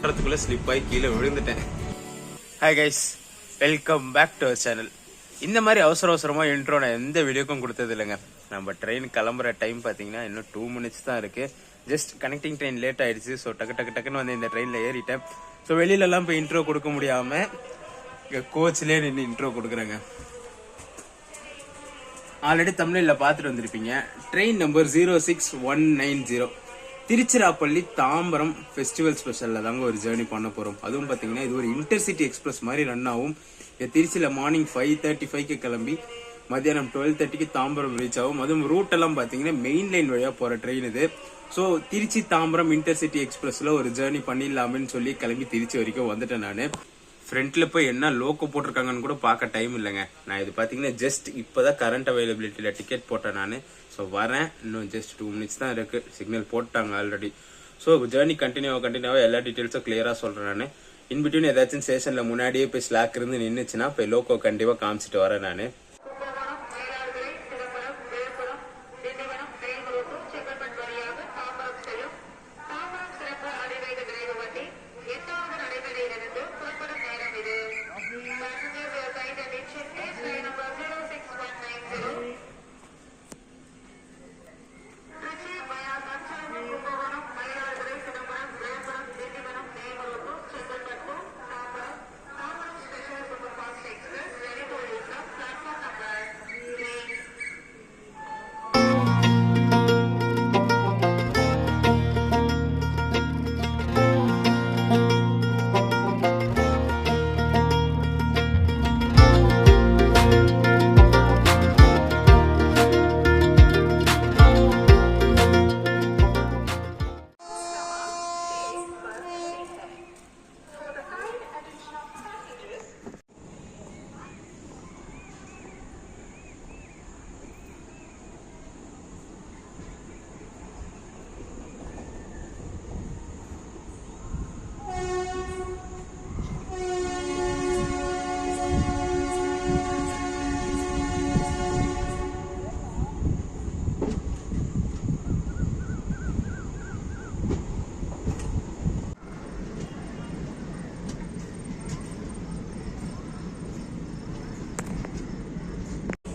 ஒட்டுறதுக்குள்ள slip ஆகி கீழே விழுந்துட்டேன். Hi guys, welcome back to our channel. இந்த மாதிரி அவசரமா இன்ட்ரோ நான் எந்த வீடியோக்கும் கொடுத்தது இல்லைங்க. நம்ம ட்ரெயின் கிளம்புற டைம் பார்த்தீங்கன்னா இன்னும் 2 minutes தான் இருக்கு. ஜஸ்ட் கனெக்டிங் ட்ரெயின் லேட் ஆயிடுச்சு. ஸோ டக்குன்னு வந்து இந்த ட்ரெயினில் ஏறிட்டேன். ஸோ வெளியிலலாம் போய் இன்ட்ரோ கொடுக்க முடியாம இங்கே கோச்லேயே நின்று இன்ட்ரோ கொடுக்குறேங்க. ஆல்ரெடி தமிழில் பார்த்துட்டு வந்திருப்பீங்க. Train number 06190 Tiruchirappalli Tambaram festival ஸ்பெஷலில் தாங்க ஒரு ஜேர்னி பண்ண போகிறோம். அதுவும் பார்த்தீங்கன்னா இது ஒரு இன்டர்சிட்டி எக்ஸ்பிரஸ் மாதிரி ரன் ஆகும். திருச்சியில் மார்னிங் 5:35 கிளம்பி மத்தியானம் 12:30 தாம்பரம் ரீச் ஆகும். அதுவும் ரூட் எல்லாம் பார்த்தீங்கன்னா மெயின் லைன் வழியாக போகிற ட்ரெயின் இது. ஸோ திருச்சி தாம்பரம் இன்டர்சிட்டி எக்ஸ்பிரஸில் ஒரு ஜேர்னி பண்ணிடலாமேன்னு சொல்லி கிளம்பி திருச்சி வரைக்கும் வந்துட்டேன். நான் ஃப்ரண்ட்ல போய் என்ன லோக்கோ போட்டிருக்காங்கன்னு கூட பார்க்க டைம் இல்லைங்க. நான் இது பார்த்தீங்கன்னா ஜஸ்ட் இப்போதான் கரண்ட் அவைலபிலிட்டியில் டிக்கெட் போட்டேன் நான். ஸோ வரேன், இன்னும் ஜஸ்ட் 2 minutes தான் இருக்கு. சிக்னல் போட்டாங்க ஆல்ரெடி. ஸோ ஜேர்னி கண்டினியூவாக எல்லா டீட்டெயில்ஸும் கிளியராக சொல்கிறேன் நான். இன்பிட்வீன் ஏதாச்சும் ஸ்டேஷனில் முன்னாடியே போய் ஸ்லாக் இருந்து நின்றுச்சுன்னா இப்போ லோக்கோ கண்டிப்பாக காமிச்சிட்டு வரேன் நான்.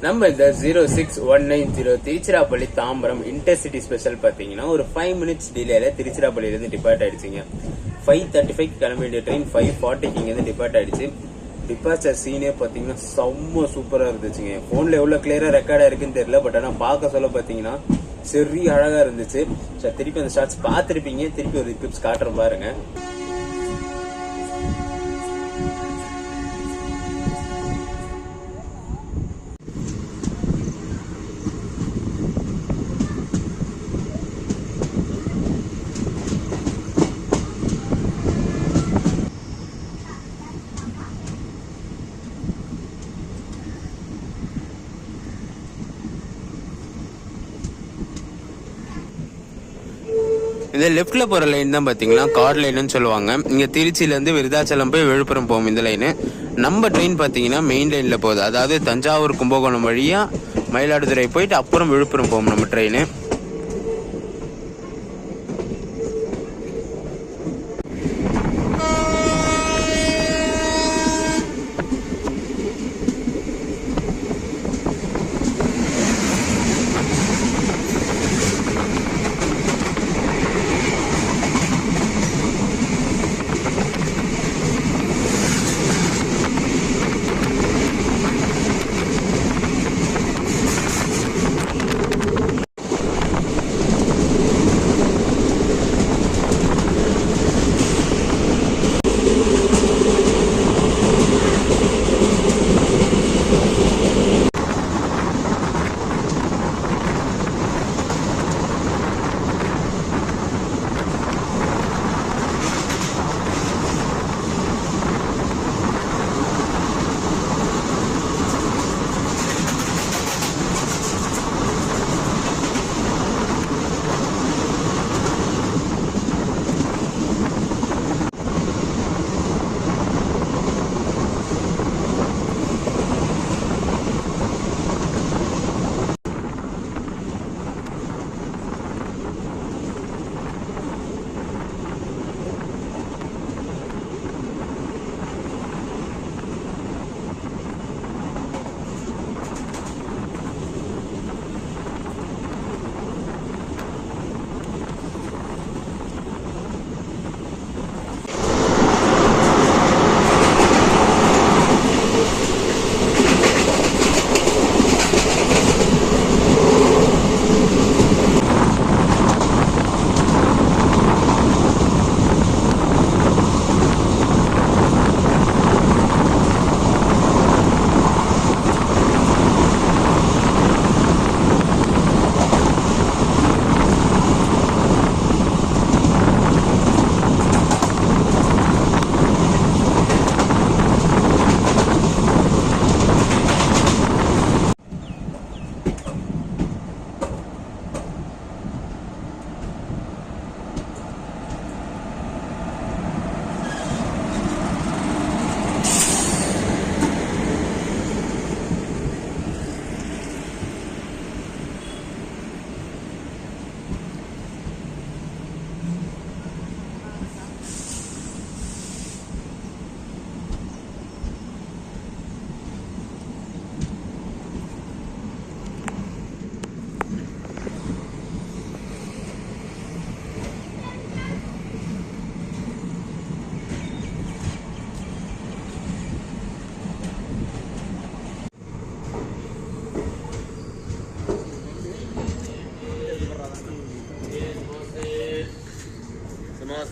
நம்ம இந்த 06190 திருச்சிராப்பள்ளி தாம்பரம் இன்டர்சிட்டி ஸ்பெஷல் பாத்தீங்கன்னா ஒரு 5 minutes டிலேல திருச்சிராப்பள்ளியில இருந்து டிபார்ட் ஆயிடுச்சுங்க. 5:35 கிளம்ப வேண்டிய ட்ரெயின் 5:40 இங்க இருந்து டிபார்ட் ஆயிடுச்சு. டிபார்ச்சர் சீனே பாத்தீங்கன்னா செம்ம சூப்பரா இருந்துச்சுங்க. போன்ல எவ்வளவு கிளியரா ரெக்கார்டா இருக்குன்னு தெரியல, பட் ஆனா பார்க்க சொல்ல பாத்தீங்கன்னா சரி அழகா இருந்துச்சு. திருப்பி அந்த ஷார்ட்ஸ் பாத்திருப்பீங்க, திருப்பி ஒரு கிளிப்ஸ் காட்டுறேன் பாருங்க. இந்த லெப்ட்ல போற லைன் தான் பாத்தீங்கன்னா கார்ட் லைன்னு சொல்லுவாங்க. இங்க திருச்சியில இருந்து விருதாச்சலம் போய் விழுப்புரம் போகும் இந்த லைனு. நம்ம ட்ரெயின் பாத்தீங்கன்னா மெயின் லைன்ல போகுது. அதாவது தஞ்சாவூர் கும்பகோணம் வழியா மயிலாடுதுறை போயிட்டு அப்புறம் விழுப்புரம் போகும் நம்ம ட்ரெயின்.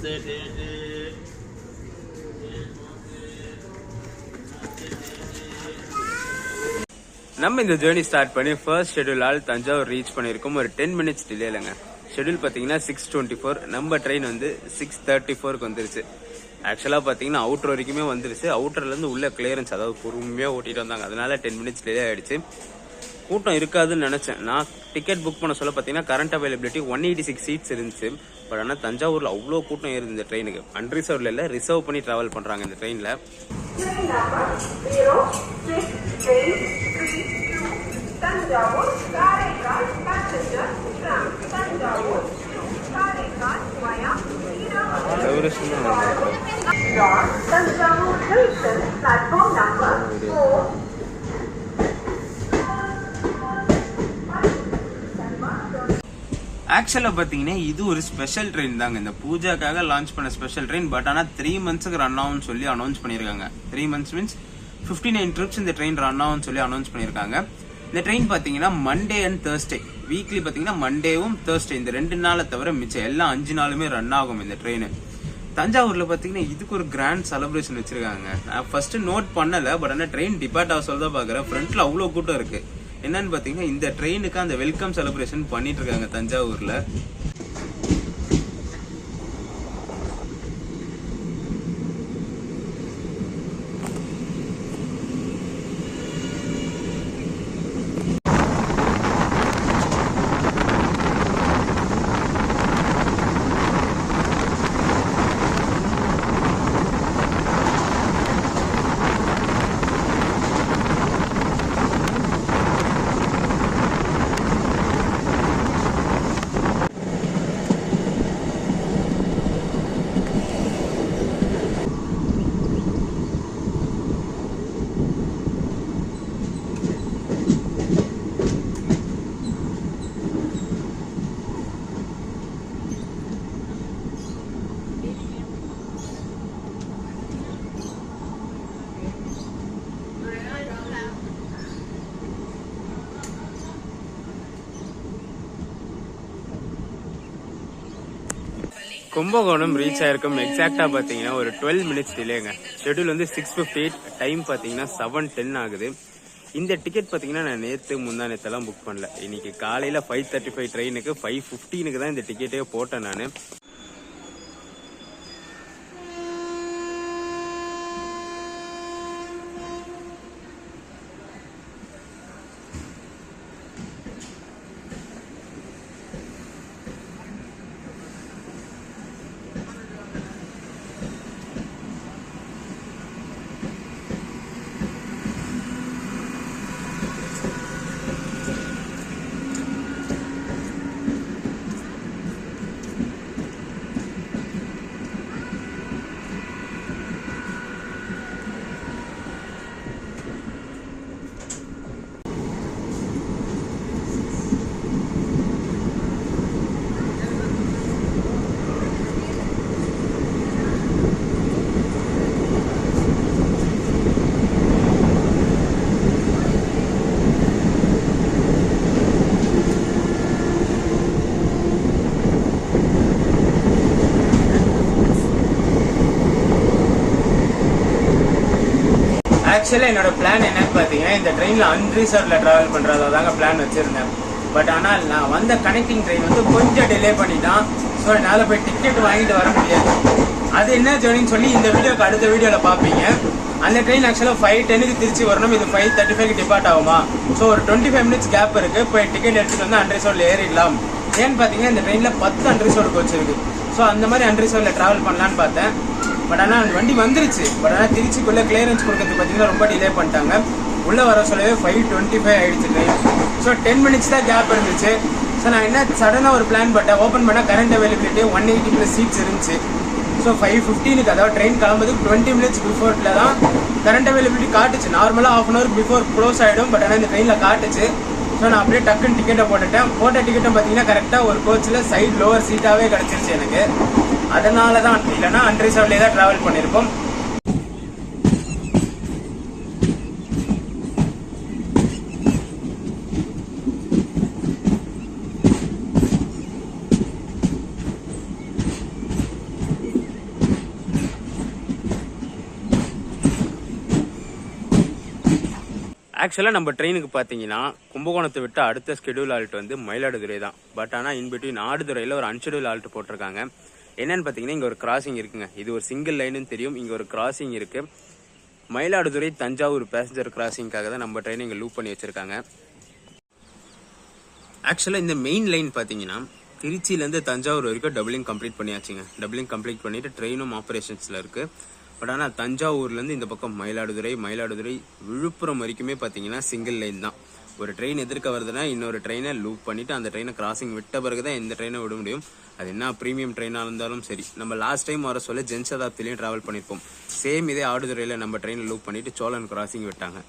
நம்ம இந்த ஜேர்னி ஸ்டார்ட் பண்ணி ஃபர்ஸ்ட் ஷெட்யூலால் தஞ்சாவூர் ரீச் பண்ணியிருக்கோம். ஒரு 10 மினிட்ஸ் டிலே இல்லைங்க. ஷெட்யூல் பார்த்தீங்கன்னா 6:24, நம்ம ட்ரெயின் வந்து 6:34க்கு வந்துருச்சு. ஆக்சுவலாக பார்த்தீங்கன்னா அவுட்டர் வரைக்குமே வந்துருச்சு. அவுட்டர்லேருந்து உள்ள கிளியரன்ஸ், அதாவது பொறுமையாக ஓட்டிட்டு வந்தாங்க. அதனால 10 மினிட்ஸ் டிலே ஆயிடுச்சு. கூட்டம் இருக்காதுன்னு நினைச்சேன். நான் டிக்கெட் புக் பண்ண சொல்ல பார்த்தீங்கன்னா கரண்ட் அவைலபிலிட்டி 186 சீட்ஸ் இருந்துச்சு. பட் ஆனால் தஞ்சாவூரில் அவ்வளோ கூட்டம் இருந்தது இந்த ட்ரெயினுக்கு. அன்ரிசர்வ்ல இல்லை, ரிசர்வ் பண்ணி ட்ராவல் பண்ணுறாங்க இந்த ட்ரெயினில். Thanjavur, Karekal, passenger from Thanjavur to Karekal via Inaugural. Thanjavur station, platform number 4. ஆக்சுவலா பாத்தீங்கன்னா இது ஒரு ஸ்பெஷல் ட்ரெயின் தாங்க. இந்த பூஜாக்காக லான்ச் பண்ண ஸ்பெஷல் ட்ரெயின். பட் ஆனா 3 மந்த்ஸ்க்கு ரன் ஆகும்னு சொல்லி அனௌன்ஸ் பண்ணிருக்காங்க. 3 மந்த்ஸ் மீன்ஸ் 59 ட்ரிப்ஸ் இந்த ட்ரெயின் ரன் ஆகும்னு சொல்லி அனௌன்ஸ் பண்ணிருக்காங்க. இந்த ட்ரெயின் பாத்தீங்கன்னா மண்டே அண்ட் தேர்ஸ்டே, வீக்லி பாத்தீங்கன்னா மண்டேவும் தேர்ஸ்டே இந்த 2 நாளை தவிர மிச்சம் எல்லாம் 5 நாளுமே ரன் ஆகும் இந்த ட்ரெயின். தஞ்சாவூர்ல பாத்தீங்கன்னா இதுக்கு ஒரு கிராண்ட் செலிப்ரேஷன் வச்சிருக்காங்க. நான் ஃபர்ஸ்ட் நோட் பண்ணல, பட் ஆனா ட்ரெயின் டிபார்ட் ஆக சொல்ல பாக்குறேன். ஃப்ரண்ட்ல அவ்வளவு கூட்டம் இருக்கு. என்னன்னு பாத்தீங்கன்னா இந்த ட்ரெயினுக்கு அந்த வெல்கம் செலிப்ரேஷன் பண்ணிட்டு இருக்காங்க தஞ்சாவூர்ல. கும்பகோணம் ரீச் ஆயிருக்கும். எக்ஸாக்டா பாத்தீங்கன்னா ஒரு 12 மினிட்ஸ் டிலேங்க. ஷெட்யூல் வந்து 6:58, டைம் பாத்தீங்கன்னா 7:10 ஆகுது. இந்த டிக்கெட் பாத்தீங்கன்னா நான் நேத்து முந்தா நேத்தெல்லாம் புக் பண்ணல. இன்னைக்கு காலையில 5:35 ட்ரெயினுக்கு 5:15க்கு தான் இந்த டிக்கெட்டே போட்டேன் நானு. ஆக்சுவலா என்னோட பிளான் என்னன்னு பாத்தீங்கன்னா இந்த ட்ரெயின்ல அன்ரிசர்வ்ல டிராவல் பண்றதாங்க பிளான் வச்சிருந்தேன். பட் ஆனால் நான் வந்த கனெக்டிங் ட்ரெயின் வந்து கொஞ்சம் டிலே பண்ணிட்டான். ஸோ என்னால் போய் டிக்கெட் வாங்கிட்டு வர முடியாது. அது என்ன ஜேர்னின்னு சொல்லி இந்த வீடியோக்கு அடுத்த வீடியோல பாப்பீங்க. அந்த ட்ரெயின் ஆக்சுவலா 5:10க்கு திருச்சி வரணும். இது 5:35க்கு டிபார்ட் ஆகுமா. ஸோ ஒரு 25 மினிட்ஸ் கேப் இருக்கு. போய் டிக்கெட் எடுத்துட்டு வந்து அன்ரிசர்வ்ல ஏறிடலாம். ஏன்னு பாத்தீங்கன்னா இந்த ட்ரெயின்ல 10 அன்ரிசர்வ் கோச் இருக்கு. ஸோ அந்த மாதிரி அன்ரிசர்வ்ல டிராவல் பண்ணலான்னு பார்த்தேன். பட் ஆனால் அந்த வண்டி வந்துருச்சு. பட் ஆனால் திருச்சிக்குள்ள கிளியரன்ஸ் கொடுக்கறது பார்த்தீங்கன்னா ரொம்ப டிலே பண்ணிட்டாங்க. உள்ள வர சொல்லவே 5:25 ஆயிடுச்சு ட்ரெயின். ஸோ 10 மினிட்ஸ் தான் கேப் இருந்துச்சு. ஸோ நான் என்ன சடனாக ஒரு பிளான் பண்ணேன். ஓப்பன் பண்ணால் கரண்ட் அவைலபிலிட்டி 180+ சீட்ஸ் இருந்துச்சு. ஸோ 5:15க்கு அதாவது ட்ரெயின் கிளம்புறதுக்கு 20 மினிட்ஸ் பிஃபோர்ல தான் கரண்ட் அவைலபிலிட்டி காட்டுச்சு. நார்மலாக ½ hour பிஃபோர் க்ளோஸ் ஆகிடும். பட் ஆனால் இந்த ட்ரெயினில் காட்டுச்சு. ஸோ நான் அப்படியே டக்குன்னு டிக்கெட்டை போட்டுட்டேன். போட்ட டிக்கெட்டை பார்த்தீங்கன்னா கரெக்டாக ஒரு கோச்சில் சைட் லோவர் சீட்டாகவே கிடச்சிருச்சு எனக்கு. அதனால தான், இல்லைன்னா அன்ரிசர்வ்லேயே தான் ட்ராவல் பண்ணியிருப்போம். ஆக்சுவலாக நம்ம ட்ரெயினுக்கு பார்த்தீங்கன்னா கும்பகோணத்தை விட்டு அடுத்த ஸ்கெடியூல் ஆல்ட் வந்து மயிலாடுதுறை தான். பட் ஆனால் இன்பிட்வீன் ஆடுதுறையில் ஒரு அன்ஷெடியூல் ஆல்ட் போட்டிருக்காங்க. என்னன்னு பார்த்தீங்கன்னா இங்கே ஒரு கிராசிங் இருக்குங்க. இது ஒரு சிங்கிள் லைனுன்னு தெரியும். இங்கே ஒரு கிராசிங் இருக்கு. மயிலாடுதுறை தஞ்சாவூர் பேசஞ்சர் கிராசிங்காக தான் நம்ம ட்ரெயின் இங்கே லூப் பண்ணி வச்சிருக்காங்க. ஆக்சுவலாக இந்த மெயின் லைன் பார்த்தீங்கன்னா திருச்சியிலேருந்து தஞ்சாவூர் வரைக்கும் டபுளிங் கம்ப்ளீட் பண்ணியாச்சுங்க. டபுளிங் கம்ப்ளீட் பண்ணிட்டு ட்ரெயினும் ஆப்ரேஷன்ஸில் இருக்கு. பட் ஆனால் தஞ்சாவூர்லேருந்து இந்த பக்கம் மயிலாடுதுறை விழுப்புரம் வரைக்குமே பார்த்தீங்கன்னா சிங்கிள் லைன் தான். ஒரு ட்ரெயின் எதிர்க்க வருதுன்னா இன்னொரு ட்ரெயினை லூப் பண்ணிட்டு அந்த ட்ரெயினை கிராசிங் விட்ட பிறகு தான் இந்த ட்ரெயினை விட முடியும். அது என்ன ப்ரீமியம் ட்ரெயினாக இருந்தாலும் சரி. நம்ம லாஸ்ட் டைம் வர சொல்ல ஜன்சதாப்திலையும் ட்ராவல் பண்ணியிருப்போம். சேம் இதே ஆடுதுறையில் நம்ம ட்ரெயினை லூப் பண்ணிட்டு சோழன் கிராசிங் விட்டாங்க.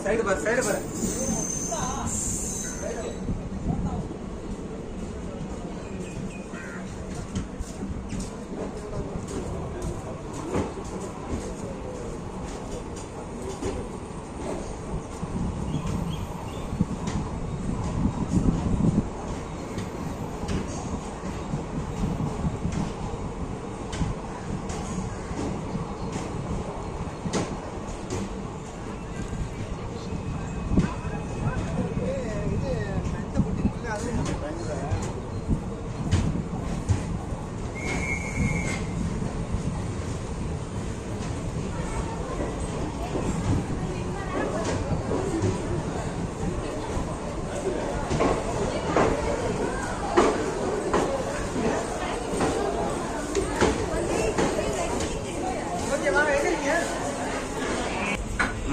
சைடு பாரு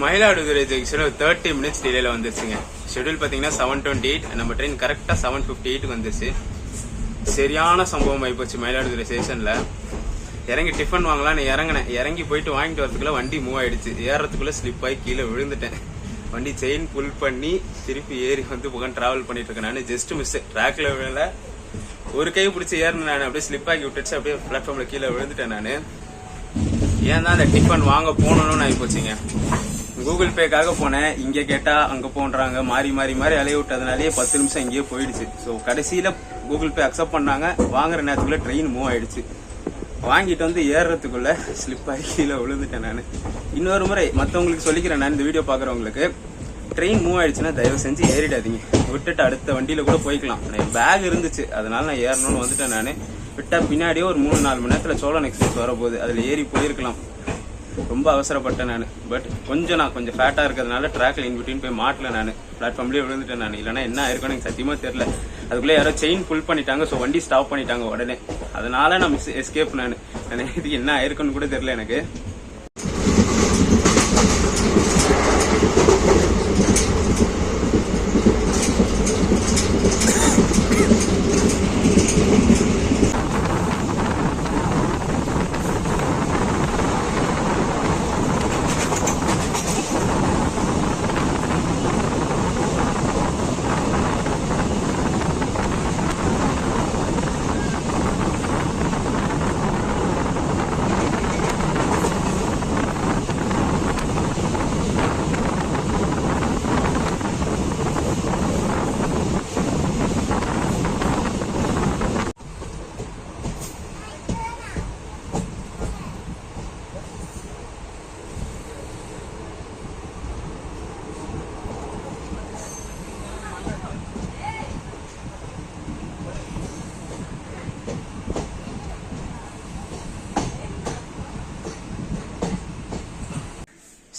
மயிலாடுதுறை ஜங்ஷன் 30 minutes டிலேல வந்துருச்சுங்க. ஷெட்யூல் பாத்தீங்கன்னா 7:28. நம்ம ட்ரெயின் கரெக்டா 7:58 வந்துருச்சு. சரியான சம்பவம் ஆயிப்போச்சு மயிலாடுதுறை ஸ்டேஷன்ல. இறங்கி டிஃபன் வாங்கலான்னு இறங்கி போயிட்டு வாங்கிட்டு வரதுக்குள்ள வண்டி மூவ் ஆயிடுச்சு. ஏறதுக்குள்ள ஸ்லிப் ஆகி கீழே விழுந்துட்டேன். வண்டி செயின் புல் பண்ணி திருப்பி ஏறி வந்து புகன் டிராவல் பண்ணிட்டு இருக்கேன். நான் ஜஸ்ட் மிஸ் ட்ராக்ல விழல, ஒரு கை பிடிச்சி ஏறினேன். நான் அப்படியே ஸ்லிப் ஆகி விட்டுச்சு. அப்படியே பிளாட்ஃபார்ம்ல கீழே விழுந்துட்டேன். நான் ஏன் தான் அந்த டிஃபன் வாங்க போகணும்னு ஆகி போச்சுங்க. கூகுள் பேக்காக போனேன். இங்க கேட்டா அங்க போன்றாங்க. மாறி அலைய விட்டதுனாலே 10 நிமிஷம் இங்கேயே போயிடுச்சு. ஸோ கடைசியில கூகுள் பே அக்செப்ட் பண்ணாங்க. வாங்குற நேரத்துக்குள்ள ட்ரெயின் மூவ் ஆயிடுச்சு. வாங்கிட்டு வந்து ஏறுறதுக்குள்ள ஸ்லிப் ஆகி கீழே விழுந்துட்டேன். நான் இன்னொரு முறை மற்றவங்களுக்கு சொல்லிக்கிறேன். நான் இந்த வீடியோ பாக்குறவங்களுக்கு, ட்ரெயின் மூவ் ஆயிடுச்சுன்னா தயவு செஞ்சு ஏறிடாதீங்க. விட்டுட்டு அடுத்த வண்டியில கூட போய்க்கலாம். பேக் இருந்துச்சு, அதனால நான் ஏறணும்னு வந்துட்டேன். நான் விட்டா பின்னாடியே ஒரு 3-4 மணி நேரத்துல சோழன் எக்ஸ்பிரஸ் வரப்போகுது. அதுல ஏறி போயிருக்கலாம். ரொம்ப அவசரப்பட்டேன் நான். பட் நான் கொஞ்சம் ஃபேட்டா இருக்கிறதுனால ட்ராக்ல இன்பிட்வீன் போய் மாட்டல. நான் பிளாட்ஃபார்ம்லயே விழுந்துட்டேன். நான் இல்லைன்னா என்ன ஆயிருக்கும் எனக்கு சத்தியமா தெரியல. அதுக்குள்ள யாரோ செயின் புல் பண்ணிட்டாங்க. ஸோ வண்டி ஸ்டாப் பண்ணிட்டாங்க உடனே. அதனால நான் எஸ்கேப். நான் இதுக்கு என்ன ஆயிருக்குன்னு கூட தெரியல எனக்கு.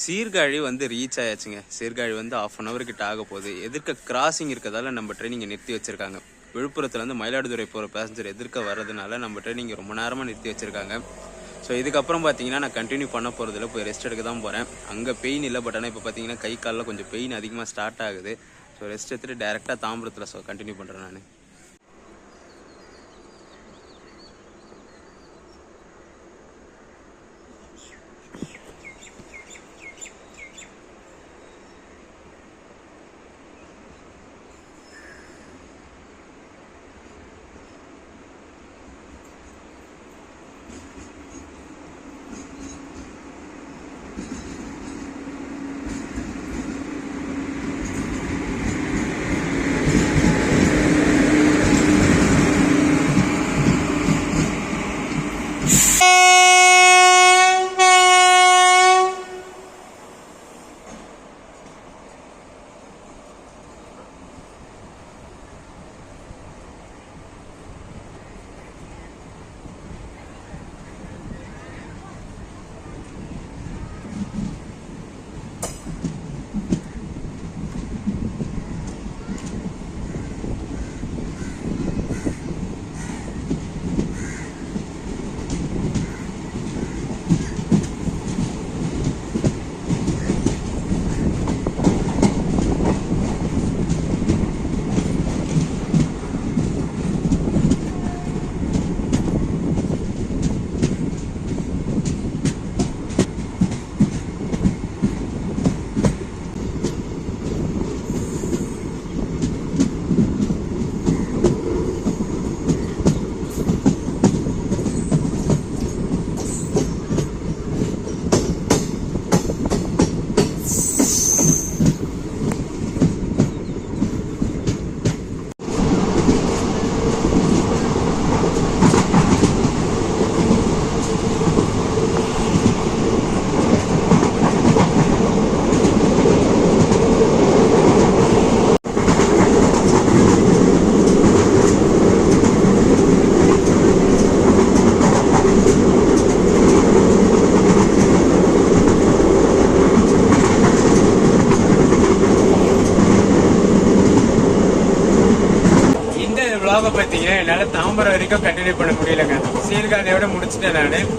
சீர்காழி வந்து ரீச் ஆயாச்சுங்க. சீர்காழி வந்து 1/2 hour கிட்ட ஆக போகுது. எதிர்க்க கிராசிங் இருக்கிறதால நம்ம ட்ரெயினிங்கை நிறுத்தி வச்சிருக்காங்க. விழுப்புரத்துலேருந்து மயிலாடுதுறை போகிற பேசஞ்சர் எதிர்க்க வர்றதுனால நம்ம ட்ரெயினிங்கை ரொம்ப நேரமாக நிறுத்தி வச்சிருக்காங்க. ஸோ இதுக்கப்புறம் பார்த்தீங்கன்னா நான் கண்டினியூ பண்ண போகிறதில்ல, போய் ரெஸ்ட் எடுக்க தான் போகிறேன். அங்கே பெயின் இல்லை, பட் ஆனால் இப்போ பார்த்தீங்கன்னா கை காலில் கொஞ்சம் பெயின் அதிகமாக ஸ்டார்ட் ஆகுது. ஸோ ரெஸ்ட் எடுத்துகிட்டு டேரெக்டாக தாம்பரத்தில் கண்டினியூ பண்ணுறேன் நான். பார்த்தீங்கன்னா என்னால் தாம்பரம் வரைக்கும் கண்டினியூ பண்ண முடியலங்க. சீர்காழியோட முடிச்சுட்டேன் நான்.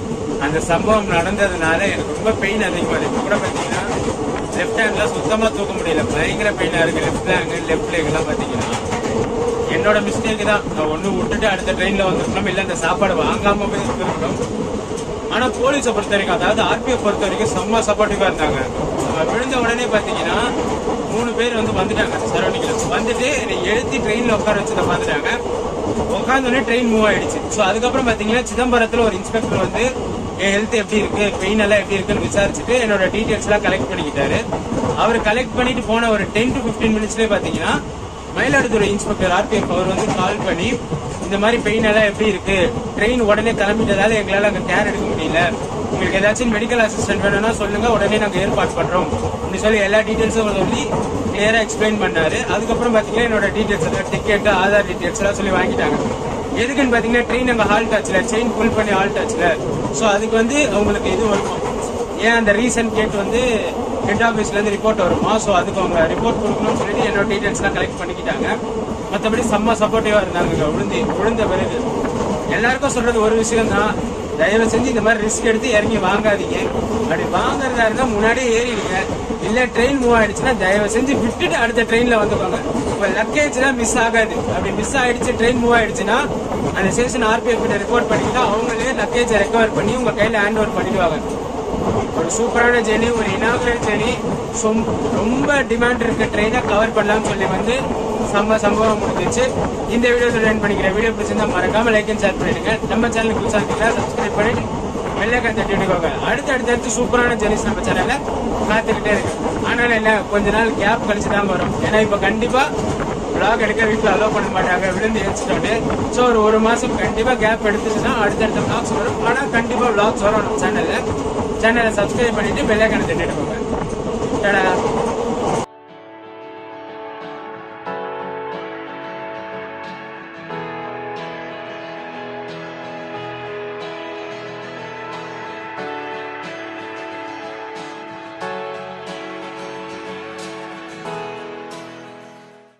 அந்த சம்பவம் நடந்ததுனால எனக்கு ரொம்ப பெயின் அதிகமாக இருக்கு. இப்போ கூட பார்த்தீங்கன்னா லெஃப்ட் ஹேண்ட்லாம் சுத்தமாக தூக்க முடியல, பயங்கர பெயினாக இருக்குது. லெஃப்ட் ஹேண்ட் லெஃப்ட் லெக்லாம் பார்த்தீங்கன்னா என்னோட மிஸ்டேக் தான். நான் ஒன்று விட்டுட்டு அடுத்த ட்ரெயினில் வந்துருக்கணும், இல்லை அந்த சாப்பாடு வாங்காமல் போய் இருக்கணும். ஆனால் போலீஸை பொறுத்த வரைக்கும், அதாவது ஆர்பிஎஃப் பொறுத்த வரைக்கும் செம்ம சப்போர்ட்டிவாக இருந்தாங்க. விழுந்த உடனே பார்த்தீங்கன்னா 3 பேர் வந்துட்டாங்க சரௌண்டிங்கில். வந்துட்டு என்னை எழுத்தி ட்ரெயினில் உட்கார வச்சு பார்த்துட்டாங்க. உட்காந்தோடனே ட்ரெயின் மூவ் ஆயிடுச்சு. ஸோ அதுக்கப்புறம் பார்த்தீங்கன்னா சிதம்பரத்தில் ஒரு இன்ஸ்பெக்டர் என் ஹெல்த் எப்படி இருக்கு, பெயின் எல்லாம் எப்படி இருக்குன்னு விசாரிச்சுட்டு என்னோட டீட்டெயில்ஸ்லாம் கலெக்ட் பண்ணிக்கிட்டாரு. அவர் கலெக்ட் பண்ணிட்டு போன ஒரு 10 to 15 minutesலேயே பார்த்தீங்கன்னா மயிலாடுதுறை இன்ஸ்பெக்டர் ஆர்பிஎஃப் அவர் கால் பண்ணி இந்த மாதிரி பெயின் எல்லாம் எப்படி இருக்கு, ட்ரெயின் உடனே கிளம்பிட்டதால எங்களால் அங்கே கேர் எடுக்க முடியல, உங்களுக்கு ஏதாச்சும் மெடிக்கல் அசிஸ்டன்ட் வேணும்னா சொல்லுங்க, உடனே நாங்கள் ஏற்பாடு பண்றோம் அப்படின்னு சொல்லி எல்லா டீட்டெயில்ஸும் சொல்லி கிளியரா எக்ஸ்பிளைன் பண்ணாரு. அதுக்கப்புறம் பாத்தீங்கன்னா என்னோட டீட்டெயில்ஸ், டிக்கெட், ஆதார் டீட்டெயில்ஸ் எல்லாம் சொல்லி வாங்கிட்டாங்க. எதுக்குன்னு பாத்தீங்கன்னா ட்ரெயின் அங்கே ஹால்ட் ஆச்சுல, செயின் புல் பண்ணி ஹால்ட் ஆச்சுல. ஸோ அதுக்கு அவங்களுக்கு இது வருமா, ஏன் அந்த ரீசன் கேட்டு ஹெட் ஆஃபீஸ்லேருந்து ரிப்போர்ட் வருமா. ஸோ அதுக்கு அவங்க ரிப்போர்ட் கொடுக்கணும்னு சொல்லிட்டு என்னோட டீட்டெயில்ஸ்லாம் கலெக்ட் பண்ணிக்கிட்டாங்க. மற்றபடி செம்ம சப்போர்ட்டிவாக இருந்தாங்க. விழுந்த பிறகு எல்லாருக்கும் சொல்றது ஒரு விஷயம் தான், தயவு செஞ்சு இந்த மாதிரி ரிஸ்க் எடுத்து இறங்கி வாங்காதீங்க. அப்படி வாங்குறதா இருந்தால் முன்னாடியே ஏறிடுங்க. இல்லை ட்ரெயின் மூவ் ஆயிடுச்சுன்னா தயவு செஞ்சு விட்டுட்டு அடுத்த ட்ரெயினில் வந்துக்கோங்க. இப்போ லக்கேஜ்லாம் மிஸ் ஆகாது. அப்படி மிஸ் ஆயிடுச்சு, ட்ரெயின் மூவ் ஆயிடுச்சுன்னா அந்த ஸ்டேஷன் ஆர்பிஎஃப் கிட்ட ரிப்போர்ட் பண்ணிட்டு அவங்களே லக்கேஜை ரெக்கவர் பண்ணி உங்கள் கையில் ஹேண்ட் ஓவர் பண்ணிடுவாங்க. ஒரு சூப்பரான ஜேர்னி, ஒரு இனாகுரல் ஜேர்னி, ரொம்ப டிமாண்ட் இருக்க ட்ரெயினை கவர் பண்ணலாம்னு சொல்லி சம்பவம் முடிஞ்சிச்சு. இந்த வீடியோ ஜாயின் பண்ணிக்கிறேன். வீடியோ பிடிச்சிருந்தா மறக்காம லைக் அண்ட் ஷேர் பண்ணிடுங்க. நம்ம சேனலுக்கு புதுசாக இருக்கீங்களா சப்ஸ்கிரைப் பண்ணிட்டு வெள்ளைக்கான் தட்டி விட்டுக்கோங்க. அடுத்தடுத்து சூப்பரான ஜெர்னிஸ் நம்ம சேனல்ல காத்துக்கிட்டே இருக்கு. ஆனால் என்ன, கொஞ்ச நாள் கேப் கழிச்சு தான் வரும். ஏன்னா இப்போ கண்டிப்பா விளாக் எடுக்க வீட்டில் அலோவ் பண்ண மாட்டாங்க, விழுந்து எழுச்சிட்டோன்னு. ஸோ ஒரு மாசம் கண்டிப்பா கேப் எடுத்துச்சுன்னா அடுத்தடுத்த விளாக்ஸ் வரும். ஆனால் கண்டிப்பா விளாக்ஸ் வரும் நம்ம சேனல்ல சப்ஸ்கிரைப் பண்ணிட்டு வெள்ளைக்கான தட்டிட்டு போங்க.